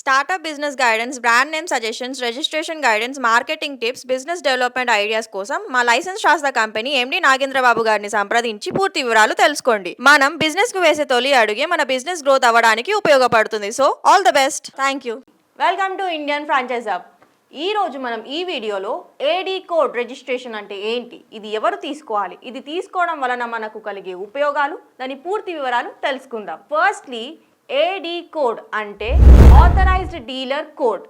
Startup business guidance, brand name suggestions, registration guidance, marketing tips, business development ideas కోసం మా licence శాస్త్ర company MD Nagendra Babu గారిని సంప్రదించి పూర్తి వివరాలు తెలుసుకోండి. మనం బిజినెస్ కు వేసే తొలి అడుగే మన బిజినెస్ గ్రోత్ అవ్వడానికి ఉపయోగపడుతుంది. So all the best. Thank you. Welcome to Indian franchise hub. ఈ రోజు మనం ఈ వీడియోలో ఏడీ కోడ్ రిజిస్ట్రేషన్ అంటే ఏంటి, ఇది ఎవరు తీసుకోవాలి, ఇది తీసుకోవడం వలన మనకు కలిగే ఉపయోగాలు, దాని పూర్తి వివరాలు తెలుసుకుందాం. ఫస్ట్లీ ఏడీ కోడ్ అంటే ఆథరైజ్డ్ డీలర్ కోడ్.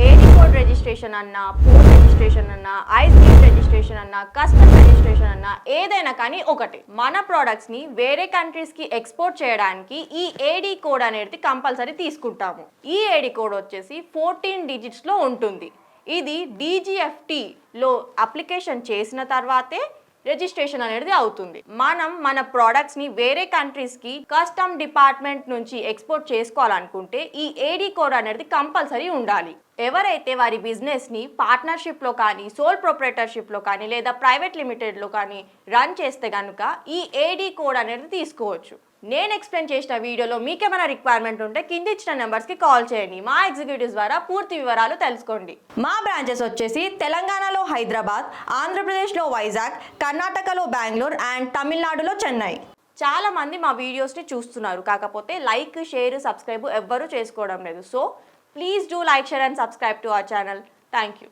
ఏడీ కోడ్ రిజిస్ట్రేషన్ అన్నా, పోర్ట్ రిజిస్ట్రేషన్ అన్నా, ఐస్క్రీమ్ రిజిస్ట్రేషన్ అన్నా, కస్టమ్ రిజిస్ట్రేషన్ అన్నా ఏదైనా కానీ ఒకటి. మన ప్రోడక్ట్స్ ని వేరే కంట్రీస్ కి ఎక్స్పోర్ట్ చేయడానికి ఈ ఏడీ కోడ్ అనేది కంపల్సరీ తీసుకుంటాము. ఈ ఏడీ కోడ్ వచ్చేసి 14 డిజిట్స్ లో ఉంటుంది. ఇది DGFT లో అప్లికేషన్ చేసిన తర్వాతే రిజిస్ట్రేషన్ అనేది అవుతుంది. మనం మన ప్రోడక్ట్స్ ని వేరే కంట్రీస్ కి కస్టమ్ డిపార్ట్మెంట్ నుంచి ఎక్స్పోర్ట్ చేసుకోవాలనుకుంటే ఈ ఏడీ కోడ్ అనేది కంపల్సరీ ఉండాలి. ఎవరైతే వారి బిజినెస్ ని పార్ట్నర్షిప్ లో కానీ, సోల్ ప్రొప్రైటర్షిప్ లో కానీ, లేదా ప్రైవేట్ లిమిటెడ్ లో కానీ రన్ చేస్తే కనుక ఈ ఏడీ కోడ్ అనేది తీసుకోవచ్చు. నేను ఎక్స్ప్లెయిన్ చేసిన వీడియోలో మీకేమైనా రిక్వైర్మెంట్ ఉంటే కింద ఇచ్చిన నెంబర్స్కి కాల్ చేయండి. మా ఎగ్జిక్యూటివ్స్ ద్వారా పూర్తి వివరాలు తెలుసుకోండి. మా బ్రాంచెస్ వచ్చేసి తెలంగాణలో హైదరాబాద్, ఆంధ్రప్రదేశ్లో వైజాగ్, కర్ణాటకలో బెంగళూరు అండ్ తమిళనాడులో చెన్నై. చాలా మంది మా వీడియోస్ని చూస్తున్నారు, కాకపోతే లైక్, షేర్, సబ్స్క్రైబ్ ఎవ్వరూ చేసుకోవడం లేదు. So please do like, share and subscribe to our channel. Thank you.